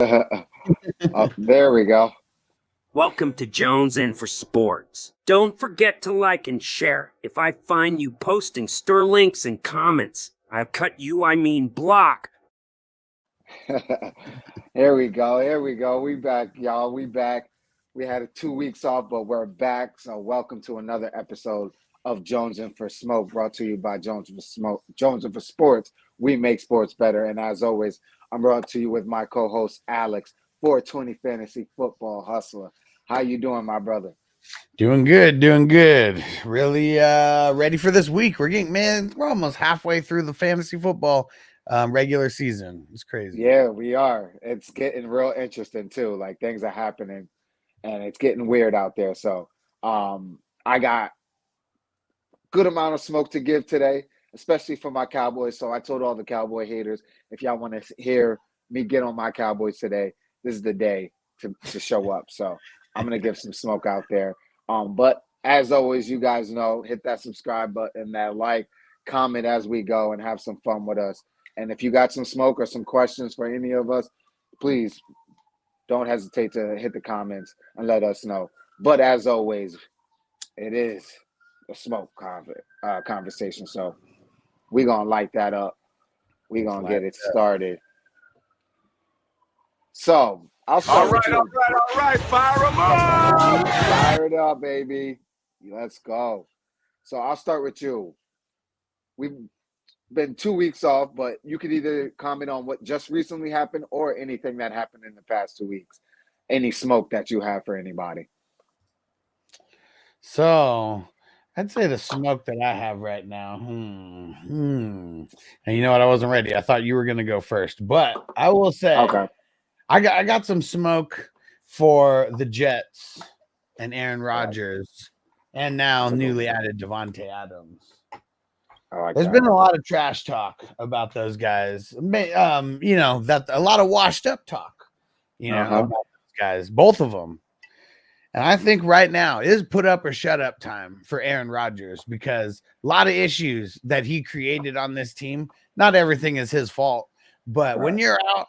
Oh, there we go. Welcome to Jones In for Sports. Don't forget to like and share. If I find you posting stir links and comments, I'll cut you, I mean block. Here we go. Here we go. We back, y'all. We back. We had 2 weeks off, but we're back. So welcome to another episode of Jones In for Smoke, brought to you by Jones for Smoke, Jones In for Sports. We make sports better. And as always, I'm brought to you with my co-host Alex, 420 Fantasy Football Hustler. How you doing, my brother? Doing good, doing good. Really ready for this week. We're almost halfway through the fantasy football regular season. It's crazy. Yeah, we are. It's getting real interesting too. Like things are happening and it's getting weird out there. So I got good amount of smoke to give today, especially for my Cowboys. So I told all the Cowboy haters, if y'all want to hear me get on my Cowboys today, this is the day to show up. So I'm gonna give some smoke out there. But as always, you guys know, hit that subscribe button, that like, comment as we go, and have some fun with us. And if you got some smoke or some questions for any of us, please don't hesitate to hit the comments and let us know. But as always, it is a smoke conversation. So we're going to light that up. We're going to get it started. So I'll start with you. All right. Fire them up. Fire it up, baby. Let's go. So I'll start with you. We've been 2 weeks off, but you could either comment on what just recently happened or anything that happened in the past 2 weeks. Any smoke that you have for anybody. So I'd say the smoke that I have right now. And you know what? I wasn't ready. I thought you were going to go first, but I will say, okay, I got some smoke for the Jets and Aaron Rodgers, and now newly added Devontae Adams. There's been a lot of trash talk about those guys. That a lot of washed up talk, about those guys, both of them. And I think right now is put up or shut up time for Aaron Rodgers, because a lot of issues that he created on this team. Not everything is his fault, but when you're out,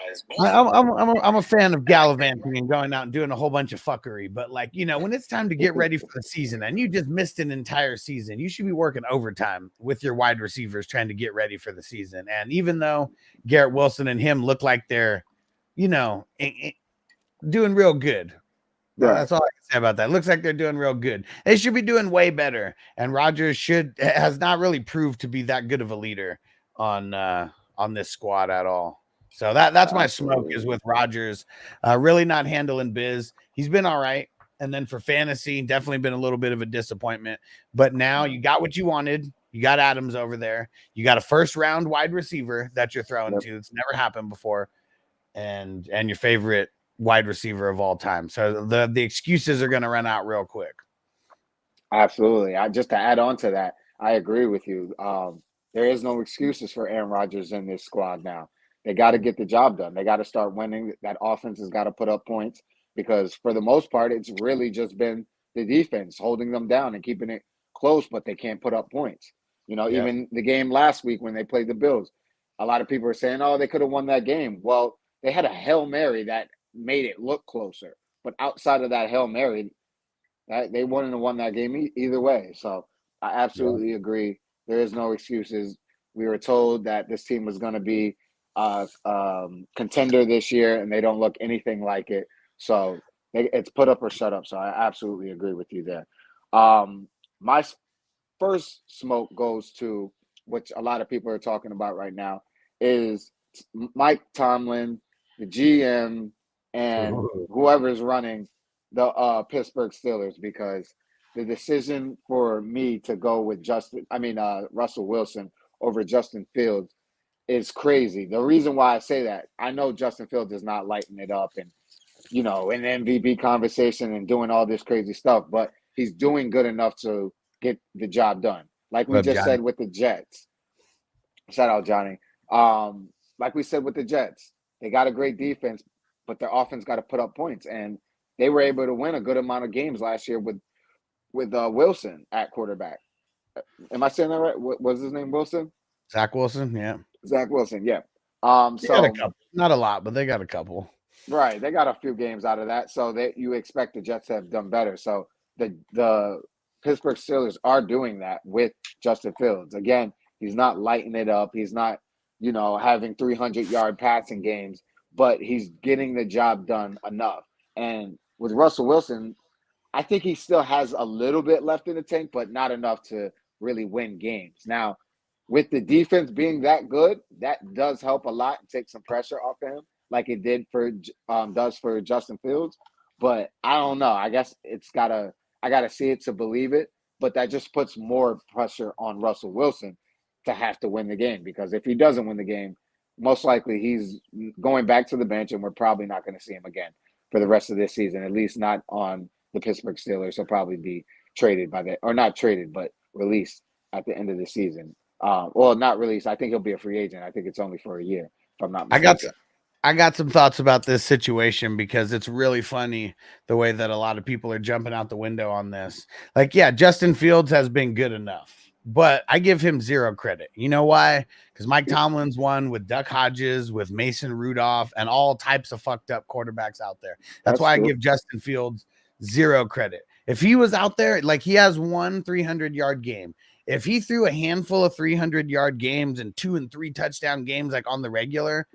guys, I'm a fan of gallivanting and going out and doing a whole bunch of fuckery. But when it's time to get ready for the season and you just missed an entire season, you should be working overtime with your wide receivers trying to get ready for the season. And even though Garrett Wilson and him look like they're, doing real good. Right. That's all I can say about that. Looks like they're doing real good. They should be doing way better. And Rodgers has not really proved to be that good of a leader on this squad at all. So that's my smoke is with Rodgers, really not handling biz. He's been all right. And then for fantasy, definitely been a little bit of a disappointment. But now you got what you wanted. You got Adams over there. You got a first round wide receiver that you're throwing to. It's never happened before. And your favorite wide receiver of all time. So the excuses are going to run out real quick. Absolutely. Just to add on to that, I agree with you. There is no excuses for Aaron Rodgers in this squad now. They got to get the job done. They got to start winning. That offense has got to put up points, because for the most part, it's really just been the defense holding them down and keeping it close, but they can't put up points. Even the game last week when they played the Bills, a lot of people are saying, oh, they could have won that game. Well, they had a Hail Mary that made it look closer. But outside of that Hail Mary, they wouldn't have won that game either way. So I absolutely agree. There is no excuses. We were told that this team was going to be contender this year, and they don't look anything like it. So it's put up or shut up. So I absolutely agree with you there. My first smoke goes to, which a lot of people are talking about right now, is Mike Tomlin, the GM, and whoever's running the Pittsburgh Steelers, because the decision for me to go with Russell Wilson over Justin Fields is crazy. The reason why I say that, I know Justin Fields is not lighting it up and, in MVP conversation and doing all this crazy stuff, but he's doing good enough to get the job done. Like we just said with the Jets. Shout out, Johnny. Like we said with the Jets, they got a great defense, but their offense got to put up points. And they were able to win a good amount of games last year with Wilson at quarterback. Am I saying that right? Was his name Wilson? Zach Wilson, yeah. Zach Wilson, yeah. They got a So couple, not a lot, but they got a couple. right, they got a few games out of that, so that you expect the Jets to have done better. So the Pittsburgh Steelers are doing that with Justin Fields. Again, he's not lighting it up. He's not, having 300-yard passing games, but he's getting the job done enough. And with Russell Wilson, I think he still has a little bit left in the tank, but not enough to really win games. Now, with the defense being that good, that does help a lot and take some pressure off of him, like it did does for Justin Fields. But I don't know. I guess I gotta see it to believe it. But that just puts more pressure on Russell Wilson to have to win the game, because if he doesn't win the game, most likely he's going back to the bench, and we're probably not going to see him again for the rest of this season. At least not on the Pittsburgh Steelers. He'll probably be traded or not traded, but released at the end of the season. Well, not released. I think he'll be a free agent. I think it's only for a year, if I'm not mistaken. I got some thoughts about this situation, because it's really funny the way that a lot of people are jumping out the window on this. Like, yeah, Justin Fields has been good enough, but I give him zero credit. You know why? Because Mike Tomlin's won with Duck Hodges, with Mason Rudolph, and all types of fucked up quarterbacks out there. That's why true. I give Justin Fields zero credit. If he was out there, like, he has one 300-yard game. If he threw a handful of 300-yard games and 2 and 3 touchdown games, like on the regular,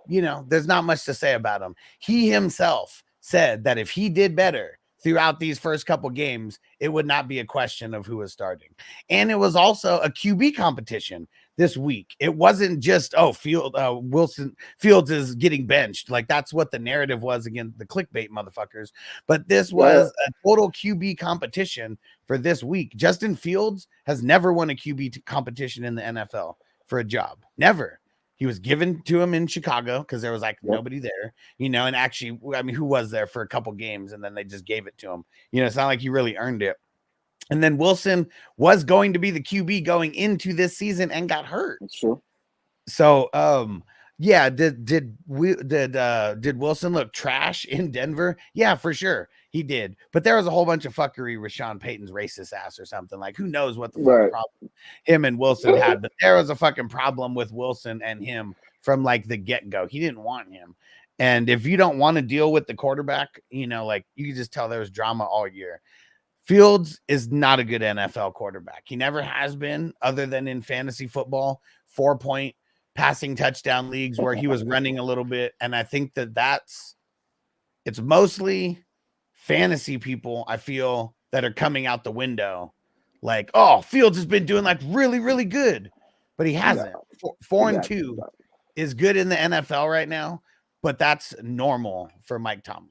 there's not much to say about him. He himself said that if he did better throughout these first couple games, it would not be a question of who is starting. And it was also a QB competition this week. It wasn't just, Fields is getting benched. Like, that's what the narrative was against the clickbait motherfuckers. But this was a total QB competition for this week. Justin Fields has never won a QB competition in the NFL for a job. Never. He was given to him in Chicago because there was nobody there, and actually, I mean, who was there for a couple games, and then they just gave it to him. It's not like he really earned it. And then Wilson was going to be the QB going into this season and got hurt. That's true. So, yeah, did Wilson look trash in Denver? Yeah, for sure. He did. But there was a whole bunch of fuckery with Sean Payton's racist ass or something. Like, who knows what the fuck problem him and Wilson had. But there was a fucking problem with Wilson and him from like the get-go. He didn't want him. And if you don't want to deal with the quarterback, like, you can just tell there was drama all year. Fields is not a good NFL quarterback. He never has been, other than in fantasy football, 4-point passing touchdown leagues where he was running a little bit. And I think it's mostly fantasy people, I feel, that are coming out the window like, oh, Fields has been doing like really, really good, but he hasn't. 4-2 is good in the NFL right now, but that's normal for Mike Tomlin.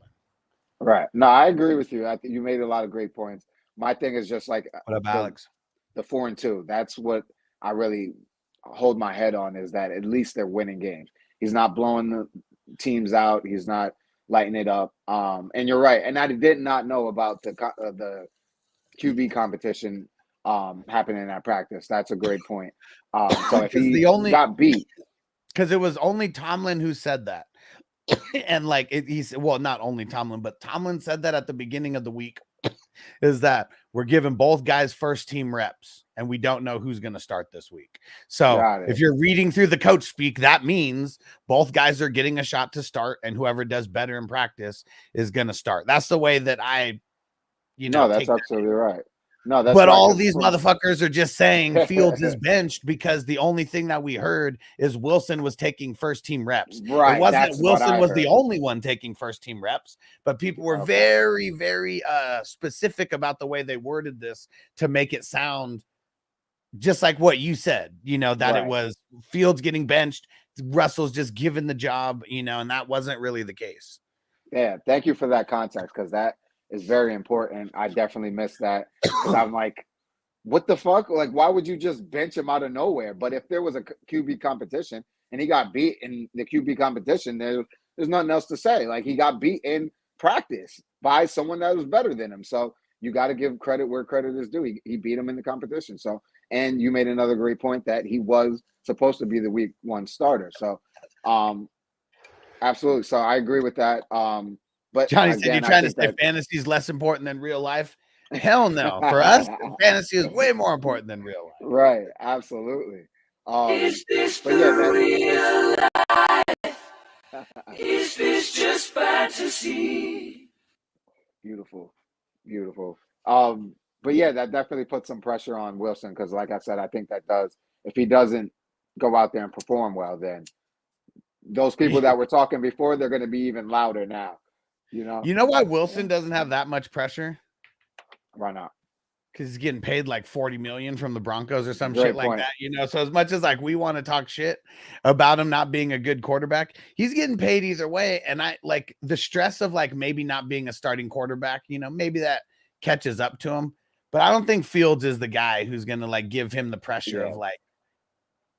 Right. No, I agree with you. I think you made a lot of great points. My thing is just like, what about Alex? The 4-2. That's what I really hold my head on, is that at least they're winning games. He's not blowing the teams out. He's not lighting it up. And you're right. And I did not know about the QB competition happening at practice. That's a great point. So if he got beat, because it was only Tomlin who said that. And like he's not only Tomlin, but Tomlin said that at the beginning of the week, is that we're giving both guys first team reps and we don't know who's going to start this week. So if you're reading through the coach speak, that means both guys are getting a shot to start, and whoever does better in practice is going to start. That's the way that I, that's absolutely right. No, that's but all these motherfuckers are just saying Fields is benched because the only thing that we heard is Wilson was taking first team reps. Right. It wasn't Wilson was the only one taking first team reps, but people were very, very specific about the way they worded this to make it sound just like what you said, that it was Fields getting benched, Russell's just given the job, and that wasn't really the case. Yeah. Thank you for that context, because that is very important. I definitely missed that. I'm like, what the fuck? Like, why would you just bench him out of nowhere? But if there was a QB competition and he got beat in the QB competition, there's nothing else to say. Like, he got beat in practice by someone that was better than him. So you got to give credit where credit is due. He beat him in the competition. So, and you made another great point that he was supposed to be the week 1 starter. So, absolutely. So I agree with that. But Johnny said, you're trying to say fantasy is less important than real life? Hell no. For us, fantasy is way more important than real life. Right. Absolutely. Is this But yeah, the real life? Is this just fantasy? beautiful, beautiful. But yeah, that definitely puts some pressure on Wilson because, like I said, I think that does. If he doesn't go out there and perform well, then those people that were talking before, they're going to be even louder now. You know, You know why Wilson doesn't have that much pressure? why not? Because he's getting paid like 40 million from the Broncos or some shit Great like point. that, you know. So as much as like we want to talk shit about him not being a good quarterback, he's getting paid either way. And I like the stress of like maybe not being a starting quarterback, you know, maybe that catches up to him. But I don't think Fields is the guy who's gonna like give him the pressure of like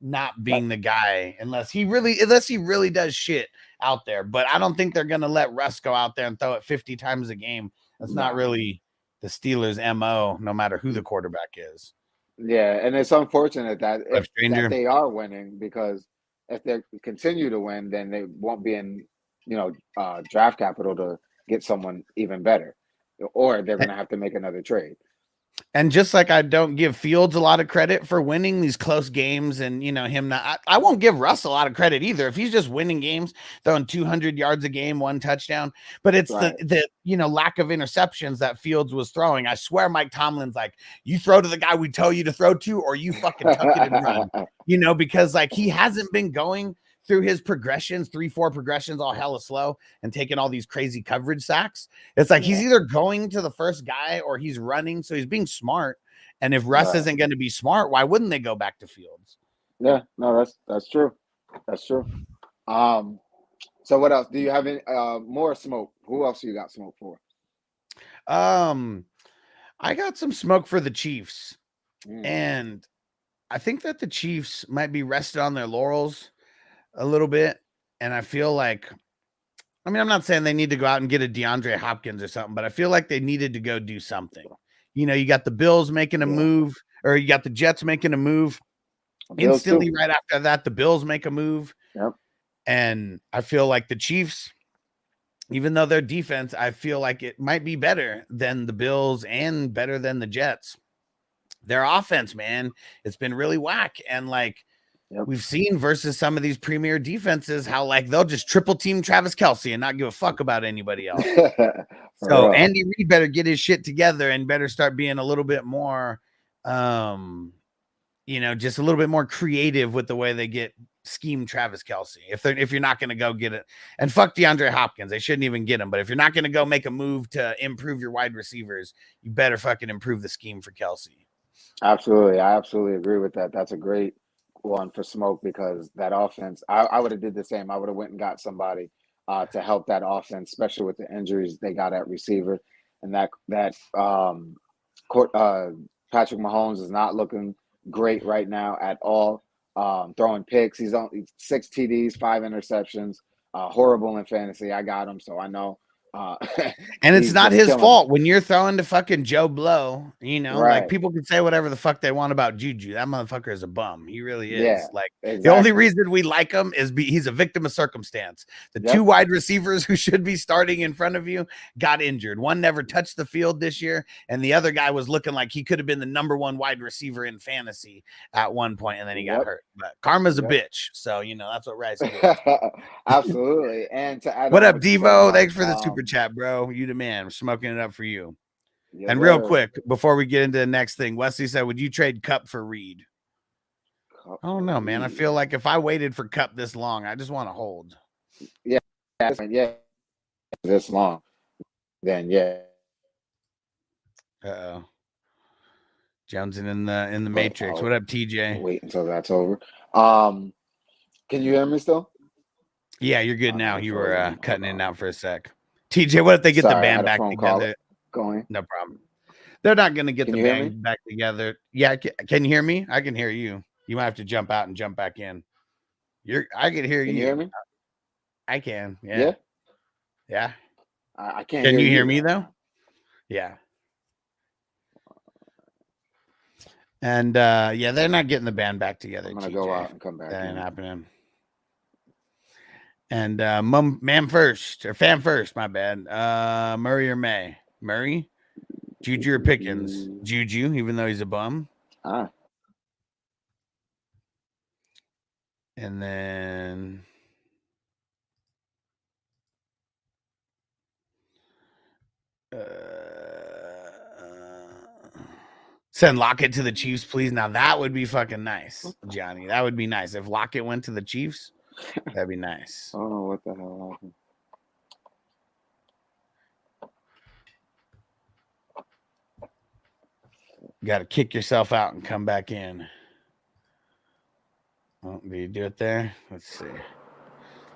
not being the guy unless he really does shit out there. But I don't think they're gonna let Russ go out there and throw it 50 times a game. That's not really the Steelers' MO, no matter who the quarterback is. Yeah, and it's unfortunate that Stranger. they are winning because if they continue to win, then they won't be in draft capital to get someone even better, or they're going to have to make another trade. And just like I don't give Fields a lot of credit for winning these close games and, you know, him not, I won't give Russ a lot of credit either. If he's just winning games, throwing 200 yards a game, 1 touchdown, but it's the lack of interceptions that Fields was throwing. I swear Mike Tomlin's like, you throw to the guy we tell you to throw to, or you fucking tuck it and run, you know, because like he hasn't been going through his progressions, 3-4 progressions, all hella slow and taking all these crazy coverage sacks. It's like he's either going to the first guy or he's running. So he's being smart. And if Russ isn't going to be smart, why wouldn't they go back to Fields? Yeah, no, that's true. That's true. So what else? Do you have any more smoke? Who else you got smoke for? I got some smoke for the Chiefs. And I think that the Chiefs might be rested on their laurels a little bit. And I feel like, I mean, I'm not saying they need to go out and get a DeAndre Hopkins or something, but I feel like they needed to go do something. You know, you got the Bills making a move, or you got the Jets making a move. Instantly, right after that, the Bills make a move. Yep. And I feel like the Chiefs, even though their defense, I feel like it might be better than the Bills and better than the Jets. Their offense, man, it's been really whack. And like, we've seen versus some of these premier defenses how like they'll just triple team Travis Kelce and not give a fuck about anybody else. So Andy Reid better get his shit together and better start being a little bit more, just a little bit more creative with the way they get scheme Travis Kelce. If you're not going to go get it, and fuck DeAndre Hopkins, they shouldn't even get him. But if you're not going to go make a move to improve your wide receivers, you better fucking improve the scheme for Kelce. Absolutely, I absolutely agree with that. That's a great one for smoke because that offense, I would have did the same. I would have went and got somebody to help that offense, especially with the injuries they got at receiver, and that Patrick Mahomes is not looking great right now at all. Throwing picks, he's on 6 TDs, 5 interceptions. Horrible in fantasy. I got him, so I know. And it's not his fault when you're throwing to fucking Joe Blow, like people can say whatever the fuck they want about Juju. That motherfucker is a bum. He really is. Yeah, like exactly. The only reason we like him is he's a victim of circumstance. The 2 wide receivers who should be starting in front of you got injured. One never touched the field this year, and the other guy was looking like he could have been the #1 wide receiver in fantasy at one point, and then he got hurt. But karma's a bitch, so that's what Rice did. Absolutely. And to add, what up, Devo? Thanks for the super chat, bro. You the man. I'm smoking it up for you. And real quick, before we get into the next thing, Wesley said, would you trade Cup for Reed? I don't know, man. I feel like if I waited for Cup this long, I just want to hold. Yeah. This long. Then Uh-oh. Jonesing in the Matrix. What up, TJ? Wait until that's over. Can you hear me still? Yeah, you're good now. You were cutting in and out for a sec. TJ, what if they get the band back together? Going. No problem. They're not going to get the band back together. Yeah, can you hear me? I can hear you. You might have to jump out and jump back in. I can hear you. Can you hear me? I can. Yeah. Yeah. I can't. Can you hear me though? Yeah. And they're not getting the band back together. I'm gonna go out and come back. That ain't happening. And fan first, my bad. Murray or May? Murray? Juju or Pickens? Juju, even though he's a bum. And then send Lockett to the Chiefs, please. Now that would be fucking nice, Johnny. That would be nice. If Lockett went to the Chiefs, that'd be nice. I don't know what the hell happened. You got to kick yourself out and come back in. Oh, do you do it there? Let's see.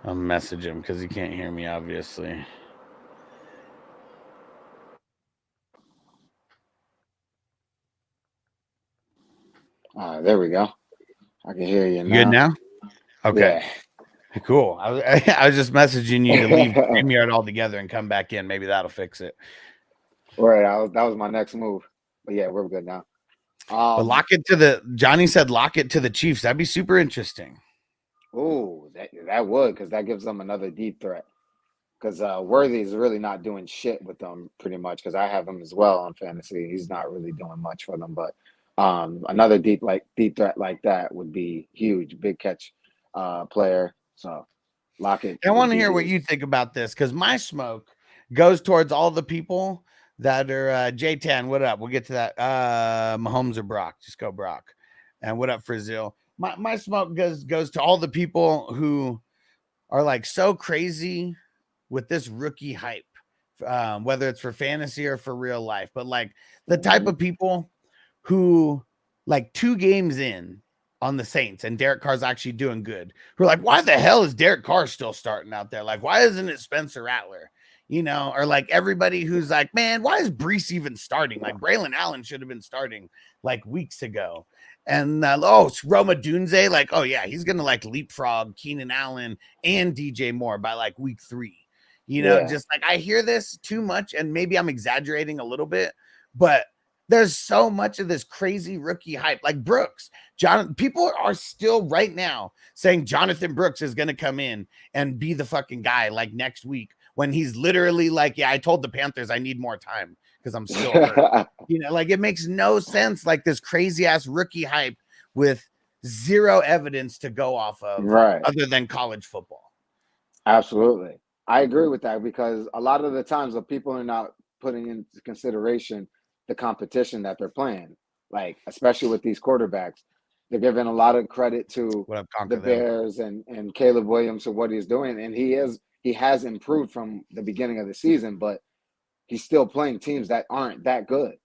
I'll message him because he can't hear me, obviously. There we go. I can hear you now. Good now? Okay. Yeah. Cool. I was just messaging you to leave StreamYard altogether and come back in. Maybe that'll fix it. Right. That was my next move. But yeah, we're good now. But Johnny said lock it to the Chiefs. That'd be super interesting. Oh, that would, because that gives them another deep threat. Because Worthy is really not doing shit with them, pretty much. Because I have him as well on fantasy. He's not really doing much for them, but another deep threat like that would be huge, big catch player. So Lockett. I want to hear what you think about this, because my smoke goes towards all the people that are J-Tan. What up? We'll get to that. Mahomes or Brock? Just go Brock. And what up, Frizzil? My smoke goes to all the people who are like so crazy with this rookie hype, whether it's for fantasy or for real life. But like the type of people who, like 2 games in on the Saints and Derek Carr's actually doing good, who are like, why the hell is Derek Carr still starting out there? Like, why isn't it Spencer Rattler? You know, or like everybody who's like, man, why is Brees even starting? Like Braylon Allen should have been starting like weeks ago. And it's Roma Dunze, like, oh yeah, he's gonna like leapfrog Keenan Allen and DJ Moore by like week 3. You know, just like I hear this too much, and maybe I'm exaggerating a little bit, but there's so much of this crazy rookie hype. Like Brooks, people are still right now saying Jonathan Brooks is going to come in and be the fucking guy like next week, when he's literally like, yeah, I told the Panthers I need more time because I'm still hurt. You know, like it makes no sense. Like this crazy ass rookie hype with zero evidence to go off of, right, other than college football. Absolutely. I agree with that, because a lot of the times the people are not putting into consideration the competition that they're playing. Like, especially with these quarterbacks, they're giving a lot of credit to the Bears and Caleb Williams and what he's doing. And he has improved from the beginning of the season, but he's still playing teams that aren't that good.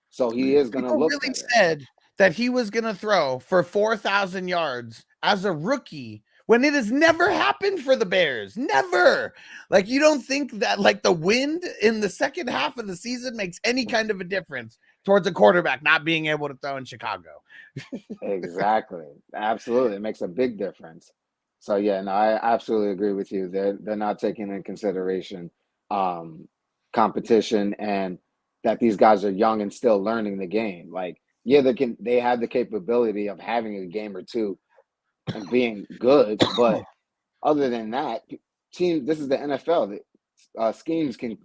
So he is going to look really better. Said that he was going to throw for 4,000 yards as a rookie, when it has never happened for the Bears. Never. Like, you don't think that like the wind in the second half of the season makes any kind of a difference towards a quarterback not being able to throw in Chicago. Exactly. Absolutely. It makes a big difference. So yeah, no, I absolutely agree with you. They're not taking in consideration competition, and that these guys are young and still learning the game. Like, yeah, they have the capability of having a game or two and being good, but other than that, this is the NFL. Schemes can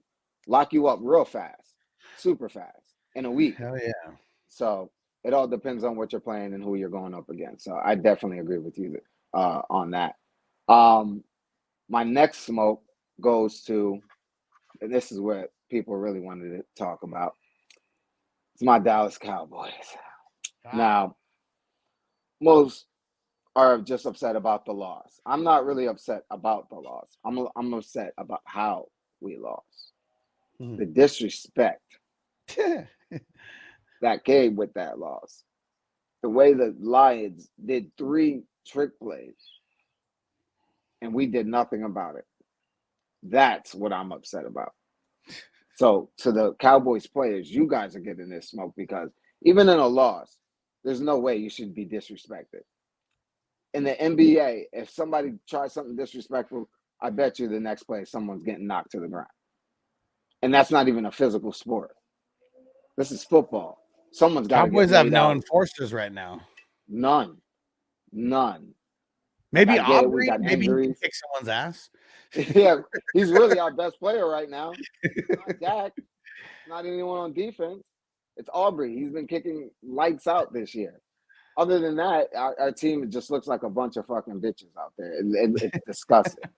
lock you up real fast, super fast, in a week. Hell yeah. So it all depends on what you're playing and who you're going up against. So I definitely agree with you on that. My next smoke goes to, and this is what people really wanted to talk about. It's my Dallas Cowboys. Now, most are just upset about the loss. I'm not really upset about the loss. I'm upset about how we lost. The disrespect that came with that loss. The way the Lions did 3 trick plays and we did nothing about it. That's what I'm upset about. So to the Cowboys players, you guys are getting this smoke, because even in a loss, there's no way you should be disrespected. In the NBA, if somebody tries something disrespectful, I bet you the next play someone's getting knocked to the ground. And that's not even a physical sport. This is football. Someone's got to get Cowboys have no out. enforcers right now. None. Maybe Aubrey. Maybe he can kick someone's ass. Yeah, he's really our best player right now. Not Dak, not anyone on defense. It's Aubrey. He's been kicking lights out this year. other than that, our team just looks like a bunch of fucking bitches out there. It's disgusting.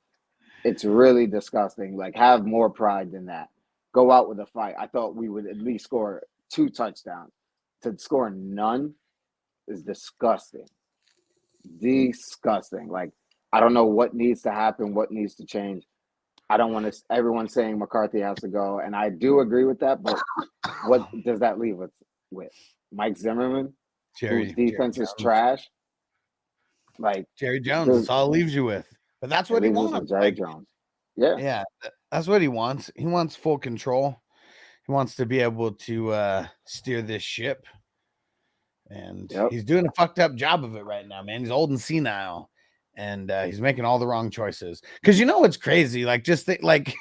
It's really disgusting. Like, have more pride than that. Go out with a fight. I thought we would at least score 2 touchdowns. To score none is disgusting. Disgusting. Like, I don't know what needs to happen, what needs to change. I don't want to. Everyone's saying McCarthy has to go, and I do agree with that. But what does that leave us with? Mike Zimmerman, whose defense is trash. Like Jerry Jones, that's all it leaves you with. But that's what he wants. Jerry Jones. Yeah, that's what he wants. He wants full control. He wants to be able to steer this ship. And he's doing a fucked up job of it right now, man. He's old and senile. And he's making all the wrong choices. Because you know what's crazy? Like, just like,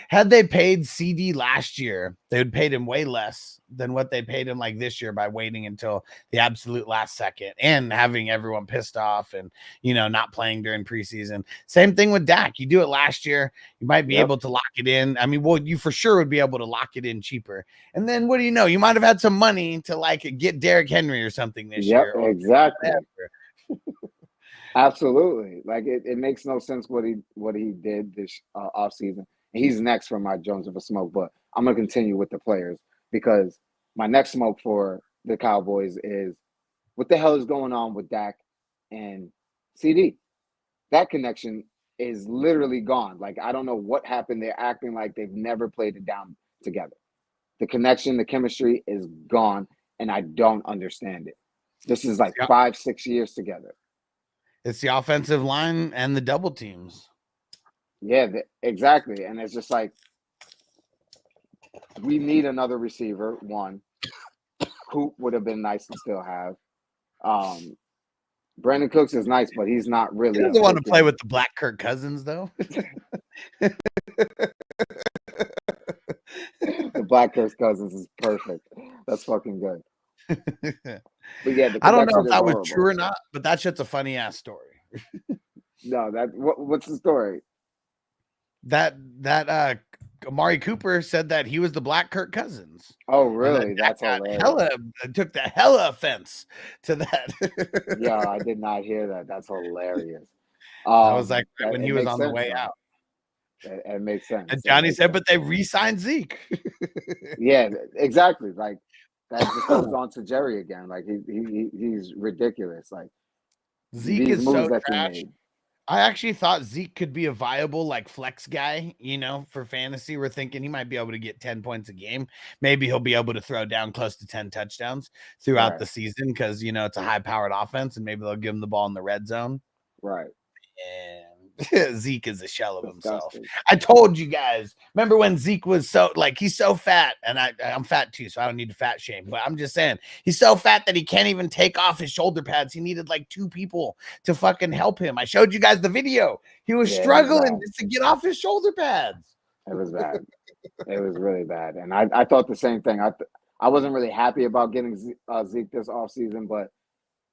had they paid CD last year, they would paid him way less than what they paid him like this year by waiting until the absolute last second and having everyone pissed off and, you know, not playing during preseason. Same thing with Dak. You do it last year, you might be able to lock it in. I mean, well, you for sure would be able to lock it in cheaper. And then what do you know? You might have had some money to like get Derrick Henry or something this year. Exactly. Absolutely. Like it makes no sense what he did this offseason. He's next for my Jones of a smoke, but I'm gonna continue with the players because my next smoke for the Cowboys is what the hell is going on with Dak and CD? That connection is literally gone. Like, I don't know what happened. They're acting like they've never played it down together. The connection, the chemistry is gone, and I don't understand it. This is like 5-6 years together. It's the offensive line and the double teams. Yeah, exactly. And it's just like, we need another receiver. One, Coop would have been nice to still have. Brandon Cooks is nice, but he's not really. He doesn't want to play with the Black Kirk Cousins, though. The Black Kirk Cousins is perfect. That's fucking good. But yeah, I don't know if that was true or not, but that shit's a funny ass story. No, what's the story? That Amari Cooper said that he was the Black Kirk Cousins. Oh, really? That's hilarious. Took the hella offense to that. Yeah, I did not hear that. That's hilarious. I was like, when he was on the way out. It makes sense. And Johnny said, but they re-signed Zeke. Yeah, exactly. Like, that just goes on to Jerry again. Like, he's ridiculous. Like, Zeke is so trash. I actually thought Zeke could be a viable like flex guy, you know, for fantasy. We're thinking he might be able to get 10 points a game. Maybe he'll be able to throw down close to 10 touchdowns throughout the season because, you know, it's a high-powered offense and maybe they'll give him the ball in the red zone. Right. And Zeke is a shell of himself. I told you guys. Remember when Zeke was so like he's so fat, and I'm fat too, so I don't need to fat shame. But I'm just saying he's so fat that he can't even take off his shoulder pads. He needed like 2 people to fucking help him. I showed you guys the video. He was struggling to get off his shoulder pads. It was bad. It was really bad, and I thought the same thing. I wasn't really happy about getting Zeke this offseason, but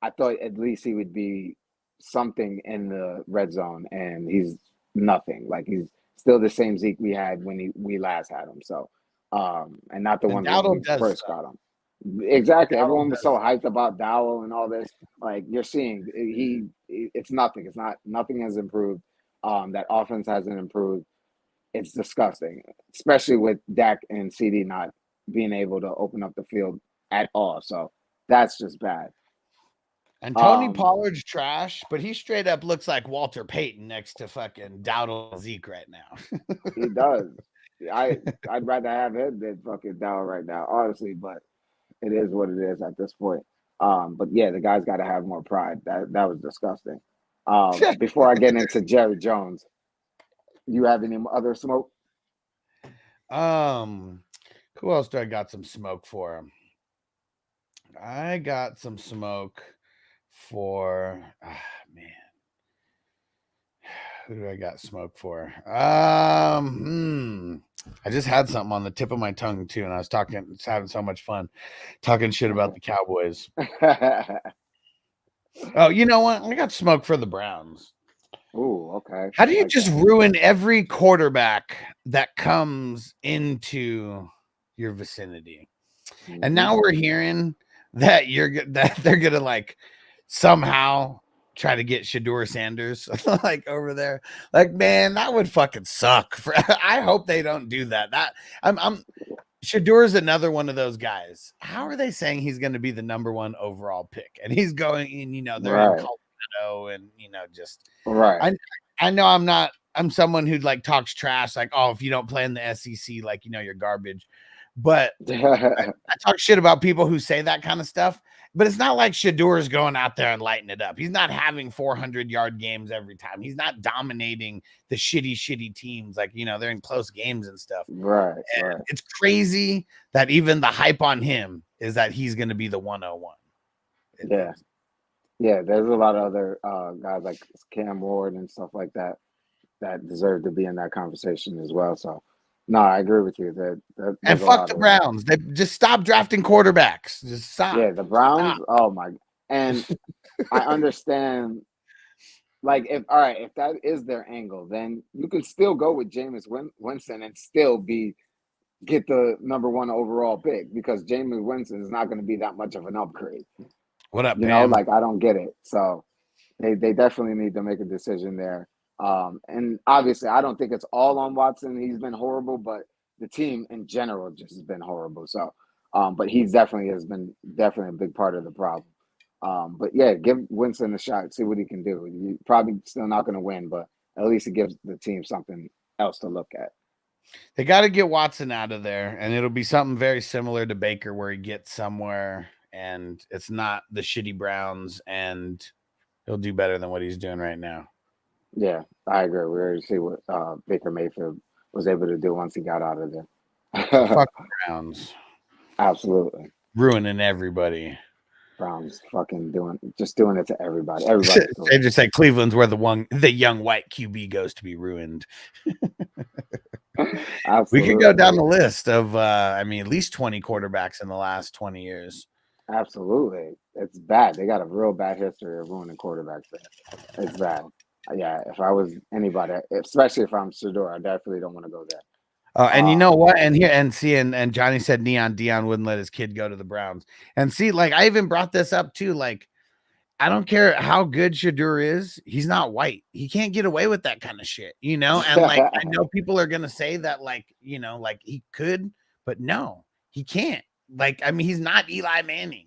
I thought at least he would be something in the red zone, and he's nothing. Like, he's still the same Zeke we had when we last had him. So, and not the one when we first got him. Exactly. Everyone was so hyped about Dowell and all this. Like, you're seeing it's nothing. It's not. Nothing has improved. That offense hasn't improved. It's disgusting, especially with Dak and CD not being able to open up the field at all. So that's just bad. And Tony Pollard's trash, but he straight up looks like Walter Payton next to fucking Dowdle Zeke right now. He does. I'd rather have him than fucking Dowdle right now, honestly, but it is what it is at this point. But yeah, the guy's got to have more pride. That was disgusting. Before I get into Jerry Jones, you have any other smoke? Who else do I got some smoke for? I got some smoke for man. Who do I got smoke for? I just had something on the tip of my tongue too, and I was having so much fun talking shit about the Cowboys. Oh, you know what? I got smoke for the Browns. Ooh, okay. How do you just ruin every quarterback that comes into your vicinity? Mm-hmm. And now we're hearing that they're gonna like somehow try to get Shador Sanders like over there. Like, man, that would fucking suck. I hope they don't do that. I'm Shador is another one of those guys. How are they saying he's going to be the number 1 overall pick? And he's going in, they're in Colorado and, just right. I know I'm someone who like talks trash, like, oh, if you don't play in the SEC, like, you're garbage. But I talk shit about people who say that kind of stuff. But it's not like Shador is going out there and lighting it up. He's not having 400-yard games every time. He's not dominating the shitty teams. Like, they're in close games and stuff. Right. It's crazy that even the hype on him is that he's going to be the 101. Yeah. Yeah, there's a lot of other guys like Cam Ward and stuff like that deserve to be in that conversation as well. So, no, I agree with you. And fuck the Browns. They just stop drafting quarterbacks. Just stop. Yeah, the Browns. Stop. Oh my! And I understand. Like, if that is their angle, then you can still go with Jameis Winston and still get the number 1 overall pick, because Jameis Winston is not going to be that much of an upgrade. What up, Pam? Like, I don't get it. So they definitely need to make a decision there. And obviously, I don't think it's all on Watson. He's been horrible, but the team in general just has been horrible. So, but he's definitely a big part of the problem. But yeah, give Winston a shot, see what he can do. You're probably still not going to win, but at least it gives the team something else to look at. They got to get Watson out of there, and it'll be something very similar to Baker, where he gets somewhere and it's not the shitty Browns, and he'll do better than what he's doing right now. Yeah, I agree. We already see what Baker Mayfield was able to do once he got out of there. Fuck the Browns. Absolutely. Ruining everybody. Browns fucking doing it to everybody. Everybody. They just say Cleveland's where the young white QB goes to be ruined. We could go down the list of at least 20 quarterbacks in the last 20 years. Absolutely. It's bad. They got a real bad history of ruining quarterbacks there. It's bad. Yeah, if I was anybody, especially if I'm Shador, I definitely don't want to go there. And you know what? And here, and Johnny said Dion wouldn't let his kid go to the Browns. And see, like, I even brought this up too. Like, I don't care how good Shador is. He's not white. He can't get away with that kind of shit, And like, I know people are going to say that, like, like he could, but no, he can't. Like, he's not Eli Manning.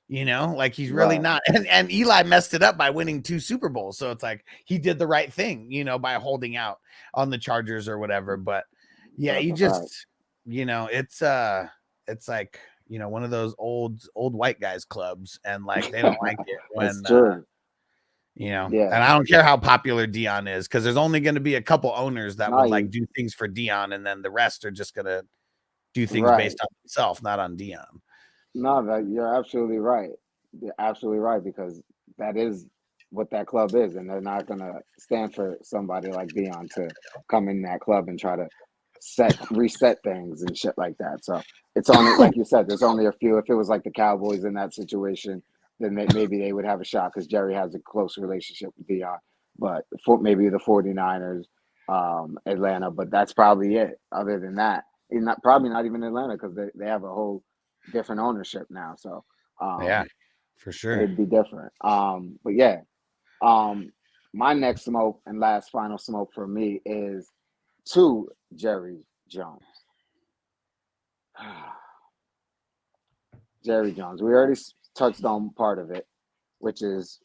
Like, he's really not. And Eli messed it up by winning 2 Super Bowls. So it's like he did the right thing, by holding out on the Chargers or whatever. But yeah, you just, it's like, one of those old white guys clubs, and like they don't like it when, and I don't care how popular Dion is, because there's only going to be a couple owners that would like do things for Dion, and then the rest are just going to do things based on themselves, not on Dion. No, you're absolutely right. You're absolutely right, because that is what that club is, and they're not going to stand for somebody like Dion to come in that club and try to reset things and shit like that. So it's only, like you said, there's only a few. If it was like the Cowboys in that situation, then maybe they would have a shot, because Jerry has a close relationship with Dion. But maybe the 49ers, Atlanta, but that's probably it. Other than that, probably not even Atlanta, because they have a whole different ownership now. So yeah, for sure, it'd be different. But yeah, my next smoke and last final smoke for me is to Jerry Jones. Jerry Jones. We already touched on part of it, which is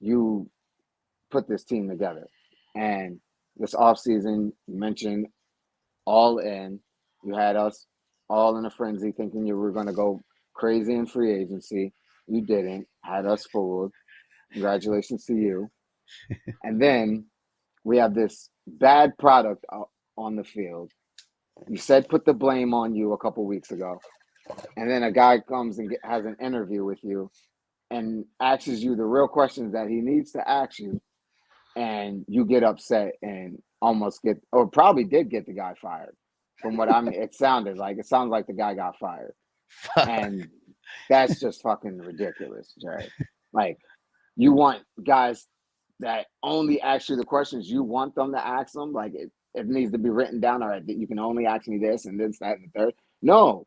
you put this team together. And this offseason, you mentioned all in. You had us all in a frenzy thinking you were going to go crazy in free agency. You didn't. Had us fooled. Congratulations to you. And then we have this bad product on the field. You said put the blame on you a couple weeks ago. And then a guy comes and has an interview with you and asks you the real questions that he needs to ask you. And you get upset and almost probably did get the guy fired. From what it sounds like the guy got fired. And that's just fucking ridiculous, Jerry. Like, you want guys that only ask you the questions you want them to ask them. Like, it needs to be written down. All right, you can only ask me this and this, that, and the third. No.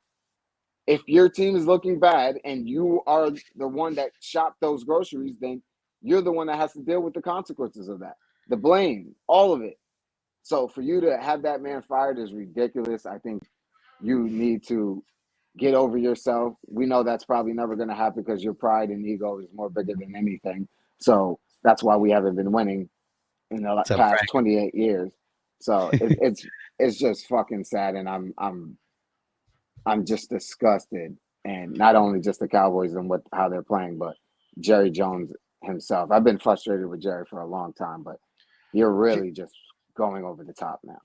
if your team is looking bad and you are the one that shopped those groceries, then you're the one that has to deal with the consequences of that. The blame, all of it. So for you to have that man fired is ridiculous. I think you need to get over yourself. We know that's probably never going to happen because your pride and ego is more bigger than anything. So that's why we haven't been winning in the Except past Frank. 28 years. So it's just fucking sad, and I'm just disgusted, and not only just the Cowboys and how they're playing, but Jerry Jones himself. I've been frustrated with Jerry for a long time, but you're really just going over the top now.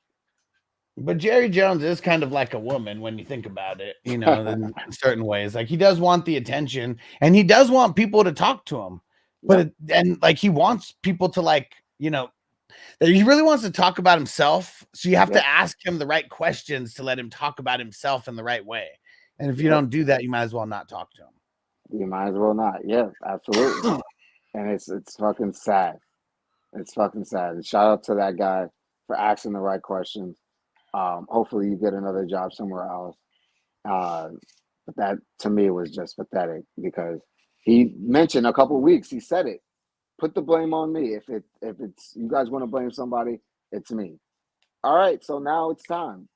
But Jerry Jones is kind of like a woman when you think about it, you know, in certain ways. Like he does want the attention and he does want people to talk to him. But like he wants people to like, you know, he really wants to talk about himself. So you have to ask him the right questions to let him talk about himself in the right way. And if you don't do that, you might as well not talk to him. You might as well not. Yeah, absolutely. And it's fucking sad. It's fucking sad. And shout out to that guy for asking the right questions. Hopefully you get another job somewhere else. But that to me was just pathetic because he mentioned a couple of weeks, he said it. Put the blame on me. If it's you guys want to blame somebody, it's me. All right, so now it's time.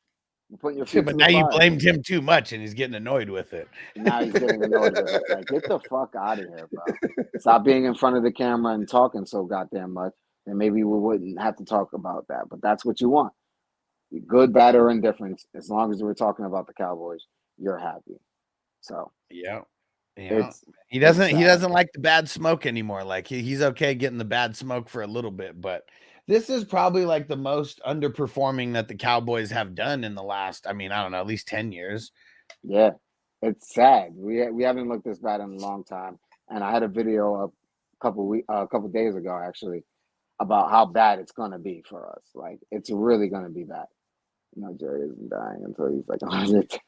You're putting your feet But to now the you fire. blamed him too much and he's getting annoyed with it. Now he's getting annoyed with it. Like, get the fuck out of here, bro. Stop being in front of the camera and talking so goddamn much. And maybe we wouldn't have to talk about that. But that's what you want. Good, bad, or indifference. As long as we're talking about the Cowboys, you're happy. So yeah. He it's doesn't like the bad smoke anymore. Like he's okay getting the bad smoke for a little bit, but this is probably like the most underperforming that the Cowboys have done in the last, I mean, I don't know, at least 10 years. Yeah, it's sad. We haven't looked this bad in a long time. And I had a video up a couple days ago actually about how bad it's gonna be for us. Like it's really gonna be bad. You know, Jerry isn't dying until he's like 100.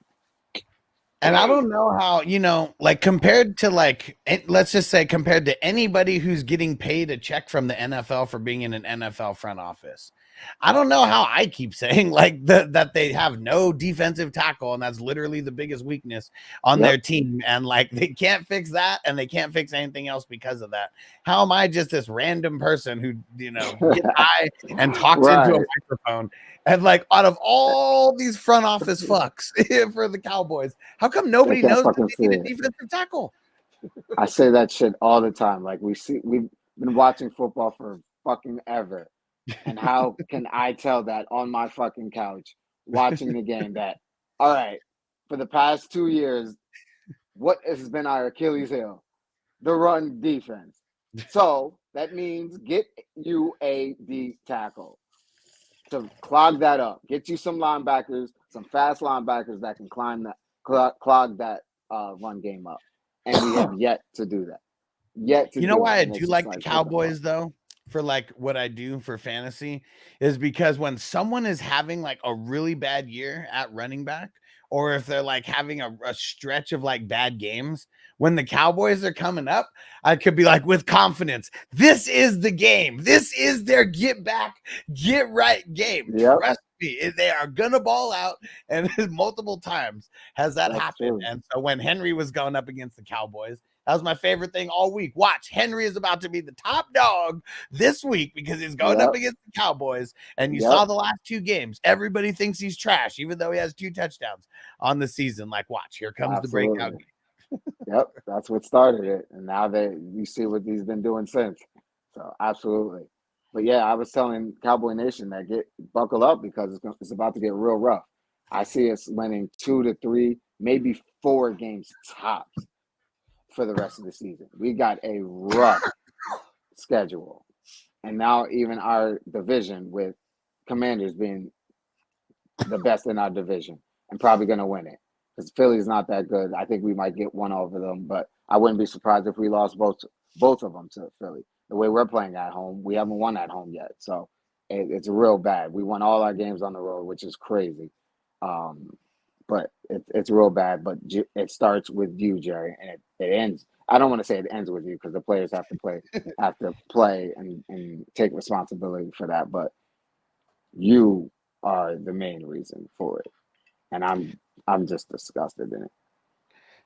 And I don't know how, you know, like compared to like, let's just say compared to anybody who's getting paid a check from the NFL for being in an NFL front office. I don't know how I keep saying like that they have no defensive tackle and that's literally the biggest weakness on their team. And like they can't fix that and they can't fix anything else because of that. How am I just this random person who, you know, gets high and talks into a microphone? And like out of all these front office fucks for the Cowboys, how come nobody knows that they need a defensive tackle? I say that shit all the time. Like we've been watching football for fucking ever. And how can I tell that on my fucking couch watching the game that, all right, for the past 2 years, what has been our Achilles heel? The run defense. So that means get you a D tackle to clog that up. Get you some linebackers, some fast linebackers that can clog that run game up. And we have yet to do that. You know why I do like the Cowboys though? For like what I do for fantasy is because when someone is having like a really bad year at running back, or if they're like having a stretch of like bad games, when the Cowboys are coming up, I could be like with confidence, this is the game. This is their get back, get right game. Trust me, they are gonna ball out. And multiple times has that happened. And so when Henry was going up against the Cowboys, that was my favorite thing all week. Watch, Henry is about to be the top dog this week because he's going up against the Cowboys. And you saw the last 2 games. Everybody thinks he's trash, even though he has 2 touchdowns on the season. Like, watch, here comes the breakout game. That's what started it. And now you see what he's been doing since. So, absolutely. But yeah, I was telling Cowboy Nation that buckle up because it's about to get real rough. I see us winning 2 to 3, maybe 4 games tops for the rest of the season. We got a rough schedule. And now even our division with Commanders being the best in our division and probably going to win it. Because Philly's not that good. I think we might get one over them, but I wouldn't be surprised if we lost both of them to Philly. The way we're playing at home, we haven't won at home yet. So it's real bad. We won all our games on the road, which is crazy. But it's real bad, but it starts with you, Jerry, and it ends. I don't want to say it ends with you because the players have to play and take responsibility for that. But you are the main reason for it, and I'm just disgusted in it.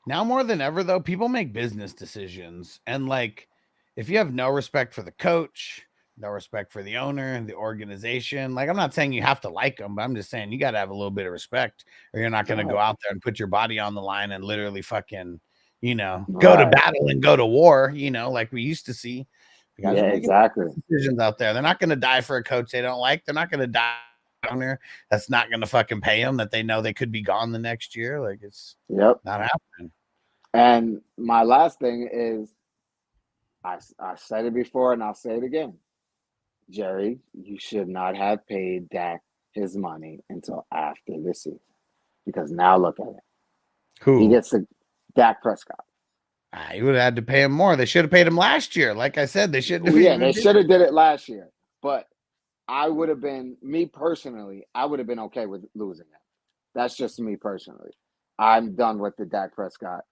Now more than ever, though, people make business decisions. And like, if you have no respect for the coach, no respect for the owner, the organization, like, I'm not saying you have to like them, but I'm just saying you got to have a little bit of respect, or you're not going to go out there and put your body on the line and literally fucking, go to battle and go to war, like we used to see. The guys are making decisions out there. They're not going to die for a coach they don't like. They're not going to die owner that's not going to fucking pay them, that they know they could be gone the next year. Like, it's not happening. And my last thing is, I said it before and I'll say it again. Jerry, you should not have paid Dak his money until after this season, because now look at it. Who? He gets the Dak Prescott. You would have had to pay him more. They should have paid him last year. Like I said, they should have. Yeah, they should have did it last year. But I would have been, me personally, I would have been okay with losing it. That's just me personally. I'm done with the Dak Prescott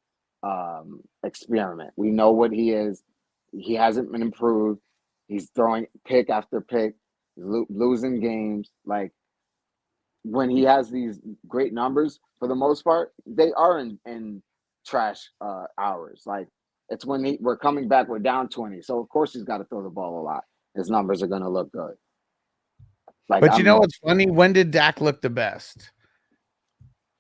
experiment. We know what he is. He hasn't been improved. He's throwing pick after pick, losing games. Like, when he has these great numbers, for the most part, they are in trash hours. Like, it's when we're coming back, we're down 20. So, of course, he's got to throw the ball a lot. His numbers are going to look good. Like, but you know what's funny? When did Dak look the best?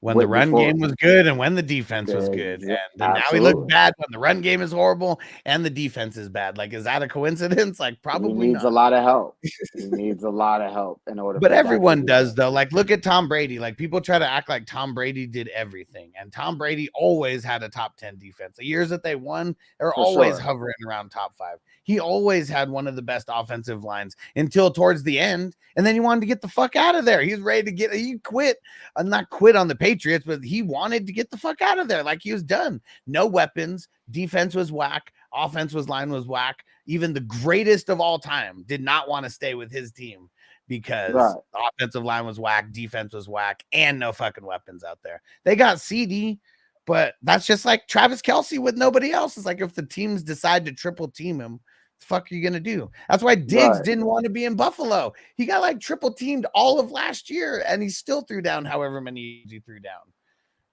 When the run game was good and when the defense was good. And now he looks bad when the run game is horrible and the defense is bad. Like, is that a coincidence? Like, probably he needs not. a lot of help. He needs a lot of help in order. But everyone does, though. Like, look at Tom Brady. Like, people try to act like Tom Brady did everything. And Tom Brady always had a top 10 defense. The years that they won, they're always hovering around top 5. He always had one of the best offensive lines until towards the end. And then he wanted to get the fuck out of there. He was ready to he quit. Not quit on the Patriots, but he wanted to get the fuck out of there. Like, he was done. No weapons. Defense was whack. Offense line was whack. Even the greatest of all time did not want to stay with his team because the offensive line was whack, defense was whack, and no fucking weapons out there. They got CD, but that's just like Travis Kelce with nobody else. It's like, if the teams decide to triple team him, the fuck are you gonna do? That's why Diggs didn't want to be in Buffalo. He got like triple teamed all of last year, and he still threw down however many he threw down.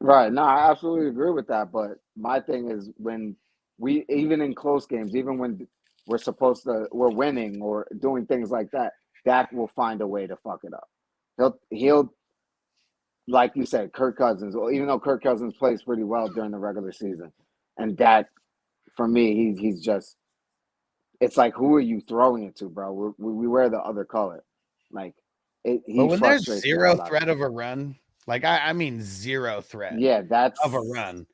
Right. No, I absolutely agree with that. But my thing is, when we, even in close games, even when we're winning or doing things like that, Dak will find a way to fuck it up. He'll like you said, Kirk Cousins, even though Kirk Cousins plays pretty well during the regular season, and Dak, for me, he's just, it's like, who are you throwing it to, bro? We wear the other color. Like, but when there's zero threat of a run, like, I mean, zero threat of a run.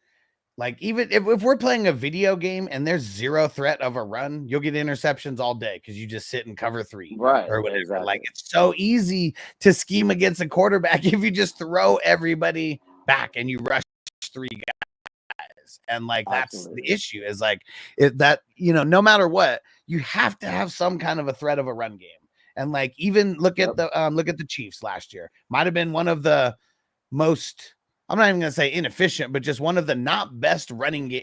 Like, even if we're playing a video game and there's zero threat of a run, you'll get interceptions all day because you just sit and cover 3. Right. Or whatever. Exactly. Like, it's so easy to scheme against a quarterback if you just throw everybody back and you rush 3 guys. And like, that's the issue, is like no matter what, you have to have some kind of a threat of a run game. And like, even look at the Chiefs last year. Might have been one of the most, I'm not even going to say inefficient, but just one of the not best running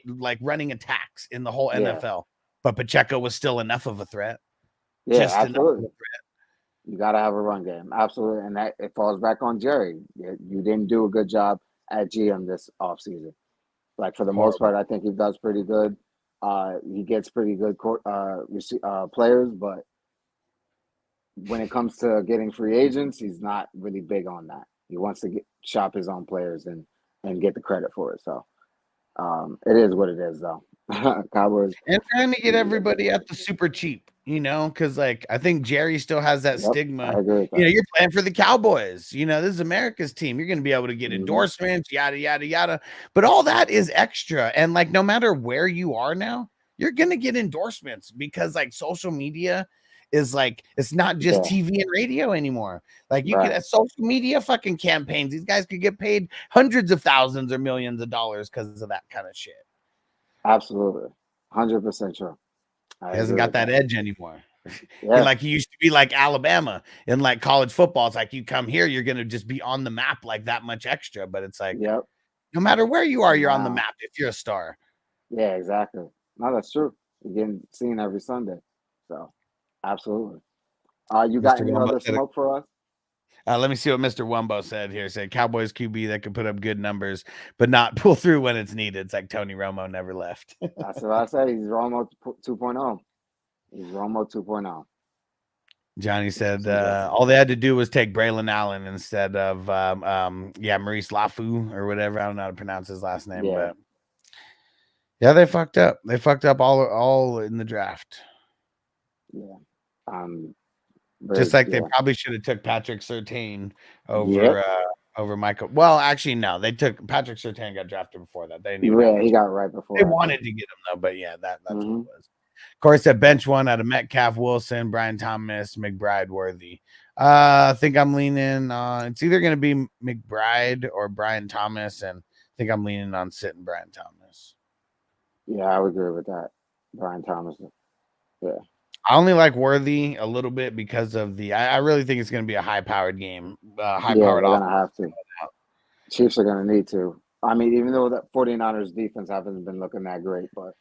attacks in the whole NFL. But Pacheco was still enough of a threat. Yeah, absolutely. You got to have a run game. Absolutely. And that, it falls back on Jerry. You didn't do a good job at GM this offseason. Like, for the most part, I think he does pretty good. He gets pretty good players, but when it comes to getting free agents, he's not really big on that. He wants to shop his own players and get the credit for it. So it is what it is, though. Cowboys. And trying to get everybody at the super cheap, because like, I think Jerry still has that stigma. I agree with that. You're playing for the Cowboys. This is America's team. You're going to be able to get endorsements, yada, yada, yada. But all that is extra. And like, no matter where you are now, you're going to get endorsements because like, social media is like, it's not just TV and radio anymore. Like, you can have social media fucking campaigns. These guys could get paid hundreds of thousands or millions of dollars because of that kind of shit. Absolutely. 100% true. He hasn't got that edge anymore. Like, he used to be like Alabama in like college football. It's like, you come here, you're going to just be on the map like that much extra. But it's like, no matter where you are, you're on the map if you're a star. Yeah, exactly. No, that's true. You're getting seen every Sunday. So, absolutely. You got any other smoke for us? Let me see what Mr. Wumbo said here. Said Cowboys QB that can put up good numbers, but not pull through when it's needed. It's like Tony Romo never left. That's what I say. He's Romo 2.0. He's Romo 2.0. Johnny said all they had to do was take Braylon Allen instead of Maurice Lafu or whatever. I don't know how to pronounce his last name, but yeah, they fucked up. They fucked up all in the draft. Yeah. Just like they probably should have took Patrick Surtain over over Michael. Well, actually, no, they took Patrick Surtain got drafted before that. They didn't even he got right before. They wanted to get him though, but yeah, that's what it was. Of course, that bench one out of Metcalf, Wilson, Brian Thomas, McBride, Worthy. I think I'm leaning on it's either going to be McBride or Brian Thomas, and I think I'm leaning on sitting Brian Thomas. Yeah, I would agree with that. Brian Thomas. Yeah. I only like Worthy a little bit because of I really think it's going to be a high-powered game. High-powered they're going to have to. Chiefs are going to need to. I mean, even though the 49ers defense hasn't been looking that great, but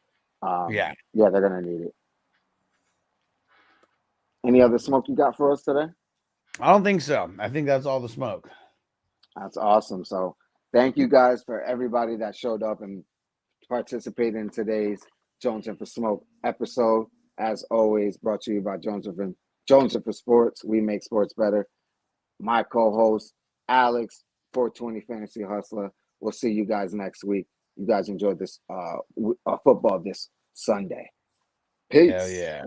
they're going to need it. Any other smoke you got for us today? I don't think so. I think that's all the smoke. That's awesome. So thank you guys for everybody that showed up and participated in today's Jones and for Smoke episode. As always, brought to you by Jones and for Sports. We make sports better. My co-host, Alex, 420 Fantasy Hustler. We'll see you guys next week. You guys enjoyed this football this Sunday. Peace. Hell yeah.